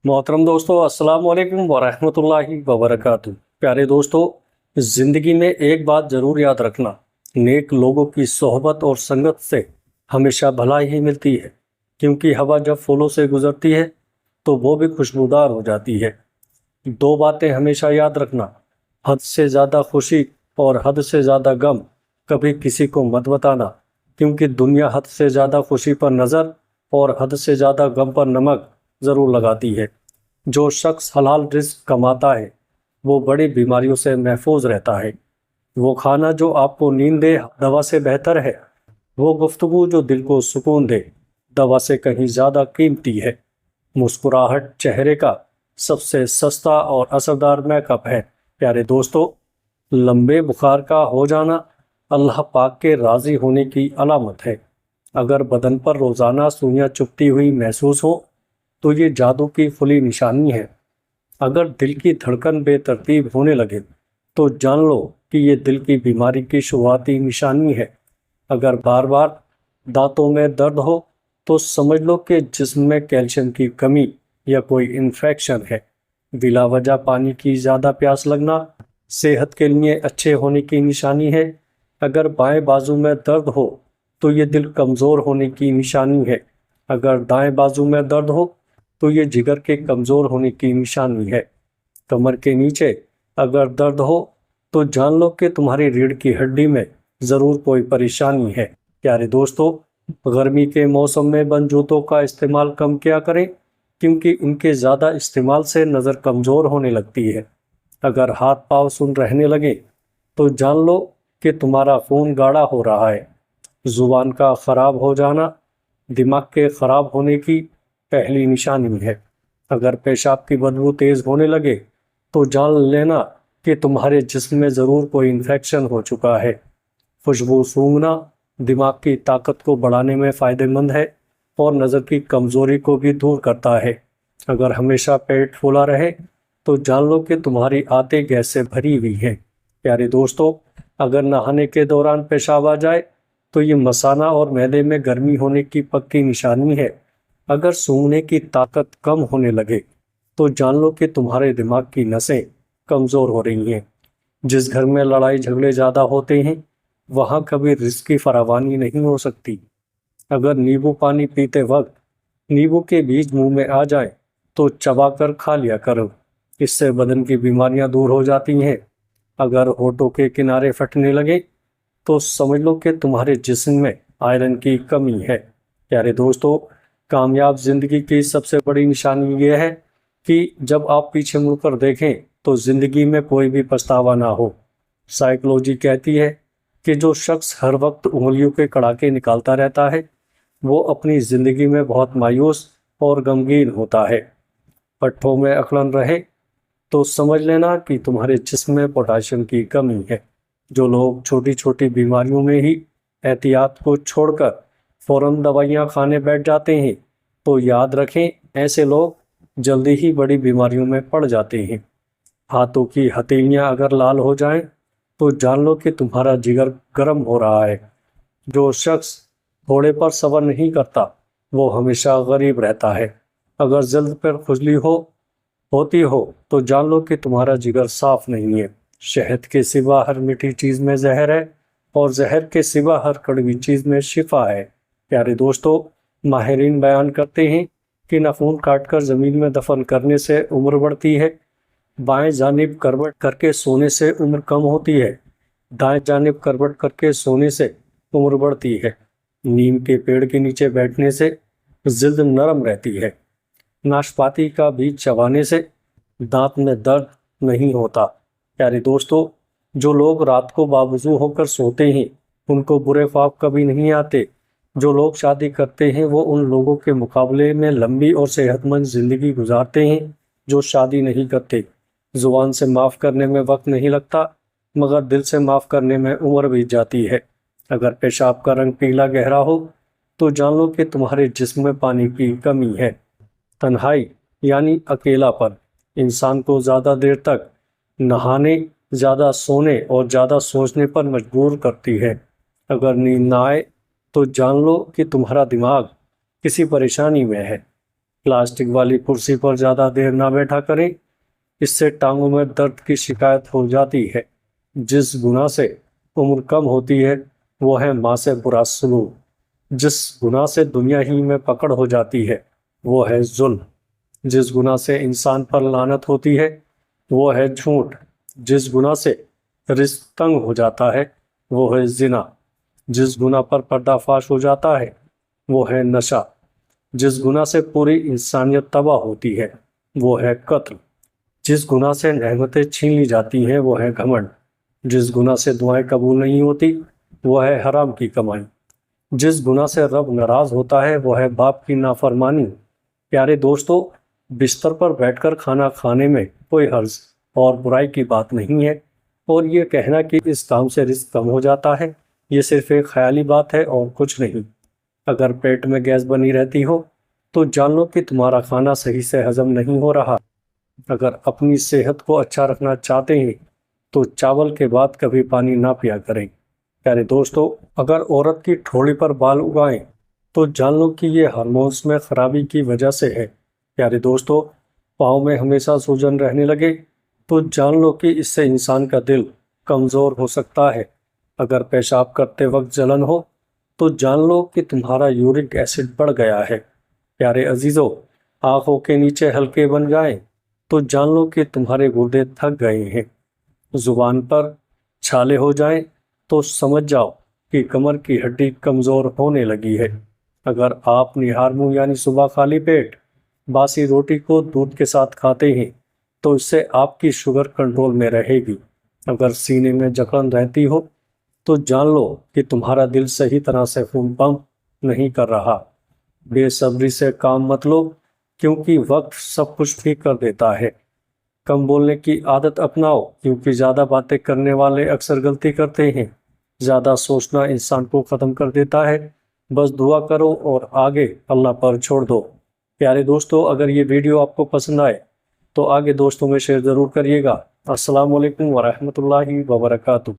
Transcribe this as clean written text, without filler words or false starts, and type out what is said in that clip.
मोहतरम दोस्तों, अस्सलाम वालेकुम वरहमतुल्लाहि वबरकातुहू। प्यारे दोस्तों, ज़िंदगी में एक बात ज़रूर याद रखना, नेक लोगों की सोहबत और संगत से हमेशा भलाई ही मिलती है, क्योंकि हवा जब फूलों से गुजरती है तो वो भी खुशबूदार हो जाती है। दो बातें हमेशा याद रखना, हद से ज़्यादा खुशी और हद से ज़्यादा गम कभी किसी को मत बताना, क्योंकि दुनिया हद से ज़्यादा खुशी पर नज़र और हद से ज़्यादा गम पर नमक ज़रूर लगाती है। जो शख्स हलाल रिस्क कमाता है वो बड़ी बीमारियों से महफूज रहता है। वो खाना जो आपको नींद दे दवा से बेहतर है। वो गुफ्तगू जो दिल को सुकून दे दवा से कहीं ज़्यादा कीमती है। मुस्कुराहट चेहरे का सबसे सस्ता और असरदार मेकअप है। प्यारे दोस्तों, लंबे बुखार का हो जाना अल्लाह पाक के राज़ी होने की अलामत है। अगर बदन पर रोज़ाना सुइयां चुभती हुई महसूस हो तो ये जादू की खुली निशानी है। अगर दिल की धड़कन बेतरतीब होने लगे तो जान लो कि ये दिल की बीमारी की शुरुआती निशानी है। अगर बार बार दांतों में दर्द हो तो समझ लो कि जिस्म में कैल्शियम की कमी या कोई इन्फेक्शन है। बिला वजह पानी की ज़्यादा प्यास लगना सेहत के लिए अच्छे होने की निशानी है। अगर बाएं बाजू में दर्द हो तो ये दिल कमज़ोर होने की निशानी है। अगर दाएं बाजू में दर्द हो तो ये जिगर के कमज़ोर होने की निशानी है। कमर के नीचे अगर दर्द हो तो जान लो कि तुम्हारी रीढ़ की हड्डी में ज़रूर कोई परेशानी है। प्यारे दोस्तों, गर्मी के मौसम में बंद जूतों का इस्तेमाल कम किया करें, क्योंकि इनके ज़्यादा इस्तेमाल से नज़र कमज़ोर होने लगती है। अगर हाथ पाँव सुन रहने लगे तो जान लो कि तुम्हारा खून गाढ़ा हो रहा है। ज़ुबान का ख़राब हो जाना दिमाग के ख़राब होने की पहली निशानी है। अगर पेशाब की बदबू तेज़ होने लगे तो जान लेना कि तुम्हारे जिस्म में ज़रूर कोई इन्फेक्शन हो चुका है। खुशबू सूंघना दिमाग की ताकत को बढ़ाने में फ़ायदेमंद है और नज़र की कमज़ोरी को भी दूर करता है। अगर हमेशा पेट फूला रहे तो जान लो कि तुम्हारी आंतें गैस से भरी हुई है। प्यारे दोस्तों, अगर नहाने के दौरान पेशाब आ जाए तो ये मसाना और मैदे में गर्मी होने की पक्की निशानी है। अगर सूंघने की ताकत कम होने लगे तो जान लो कि तुम्हारे दिमाग की नसें कमज़ोर हो रही हैं। जिस घर में लड़ाई झगड़े ज़्यादा होते हैं वहाँ कभी रिस्क की फरावानी नहीं हो सकती। अगर नींबू पानी पीते वक्त नींबू के बीज मुंह में आ जाए तो चबा कर खा लिया करो, इससे बदन की बीमारियां दूर हो जाती हैं। अगर होठों के किनारे फटने लगे तो समझ लो कि तुम्हारे जिस्म में आयरन की कमी है। प्यारे दोस्तों, कामयाब जिंदगी की सबसे बड़ी निशानी यह है कि जब आप पीछे मुड़कर देखें तो जिंदगी में कोई भी पछतावा ना हो। साइकोलॉजी कहती है कि जो शख्स हर वक्त उंगलियों के कड़ाके निकालता रहता है वो अपनी जिंदगी में बहुत मायूस और गमगीन होता है। पट्ठों में अकड़न रहे तो समझ लेना कि तुम्हारे जिस्म में पोटाशियम की कमी है। जो लोग छोटी छोटी बीमारियों में ही एहतियात को छोड़कर फौरन दवाइयाँ खाने बैठ जाते हैं तो याद रखें, ऐसे लोग जल्दी ही बड़ी बीमारियों में पड़ जाते हैं। हाथों की हथेलियाँ अगर लाल हो जाएं तो जान लो कि तुम्हारा जिगर गर्म हो रहा है। जो शख्स थोड़े पर सब्र नहीं करता वो हमेशा गरीब रहता है। अगर जल्द पर खुजली होती हो तो जान लो कि तुम्हारा जिगर साफ नहीं है। शहद के सिवा हर मीठी चीज़ में जहर है और जहर के सिवा हर कड़वी चीज़ में शिफा है। प्यारे दोस्तों, माहिरीन बयान करते हैं कि नाखून काटकर ज़मीन में दफन करने से उम्र बढ़ती है, बाएं जानिब करवट करके सोने से उम्र कम होती है, दाएं जानिब करवट करके सोने से उम्र बढ़ती है, नीम के पेड़ के नीचे बैठने से जिल्द नरम रहती है, नाशपाती का बीज चबाने से दांत में दर्द नहीं होता। प्यारे दोस्तों, जो लोग रात को बावजू होकर सोते हैं उनको बुरे ख्वाब कभी नहीं आते। जो लोग शादी करते हैं वो उन लोगों के मुकाबले में लंबी और सेहतमंद ज़िंदगी गुजारते हैं जो शादी नहीं करते। ज़ुबान से माफ़ करने में वक्त नहीं लगता मगर दिल से माफ़ करने में उम्र बीत जाती है। अगर पेशाब का रंग पीला गहरा हो तो जान लो कि तुम्हारे जिस्म में पानी की कमी है। तन्हाई यानी अकेलापन इंसान को ज़्यादा देर तक नहाने, ज़्यादा सोने और ज़्यादा सोचने पर मजबूर करती है। अगर नींद ना आए तो जान लो कि तुम्हारा दिमाग किसी परेशानी में है। प्लास्टिक वाली कुर्सी पर ज़्यादा देर ना बैठा करें, इससे टांगों में दर्द की शिकायत हो जाती है। जिस गुनाह से उम्र कम होती है वो है माँ से बुरा सलूक। जिस गुनाह से दुनिया ही में पकड़ हो जाती है वो है जुल्म। जिस गुनाह से इंसान पर लानत होती है वो है झूठ। जिस गुनाह से रिस्क तंग हो जाता है वो है जिना। जिस गुनाह पर पर्दाफाश हो जाता है वो है नशा। जिस गुनाह से पूरी इंसानियत तबाह होती है वो है कत्ल। जिस गुनाह से नेमतें छीन ली जाती हैं वो है घमंड। जिस गुनाह से दुआएं कबूल नहीं होती वो है हराम की कमाई। जिस गुनाह से रब नाराज होता है वो है बाप की नाफरमानी। प्यारे दोस्तों, बिस्तर पर बैठकर खाना खाने में कोई हर्ज और बुराई की बात नहीं है, और ये कहना कि इस काम से रिस्क कम हो जाता है, ये सिर्फ एक ख्याली बात है और कुछ नहीं। अगर पेट में गैस बनी रहती हो तो जान लो कि तुम्हारा खाना सही से हजम नहीं हो रहा। अगर अपनी सेहत को अच्छा रखना चाहते हैं तो चावल के बाद कभी पानी ना पिया करें। प्यारे दोस्तों, अगर औरत की ठोड़ी पर बाल उगाएं तो जान लो कि ये हार्मोन्स में खराबी की वजह से है। प्यारे दोस्तों, पाँव में हमेशा सूजन रहने लगे तो जान लो कि इससे इंसान का दिल कमज़ोर हो सकता है। अगर पेशाब करते वक्त जलन हो तो जान लो कि तुम्हारा यूरिक एसिड बढ़ गया है। प्यारे अजीज़ों, आँखों के नीचे हल्के बन जाएं तो जान लो कि तुम्हारे गुर्दे थक गए हैं। जुबान पर छाले हो जाएं तो समझ जाओ कि कमर की हड्डी कमज़ोर होने लगी है। अगर आप निहार मुंह यानी सुबह खाली पेट बासी रोटी को दूध के साथ खाते हैं तो इससे आपकी शुगर कंट्रोल में रहेगी। अगर सीने में जकड़न रहती हो तो जान लो कि तुम्हारा दिल सही तरह से खून पंप नहीं कर रहा। बेसब्री से काम मत लो, क्योंकि वक्त सब कुछ ठीक कर देता है। कम बोलने की आदत अपनाओ, क्योंकि ज़्यादा बातें करने वाले अक्सर गलती करते हैं। ज़्यादा सोचना इंसान को ख़त्म कर देता है। बस दुआ करो और आगे अल्लाह पर छोड़ दो। प्यारे दोस्तों, अगर ये वीडियो आपको पसंद आए तो आगे दोस्तों में शेयर ज़रूर करिएगा। अस्सलाम वालेकुम वरहमतुल्लाहि वबरकातुहू।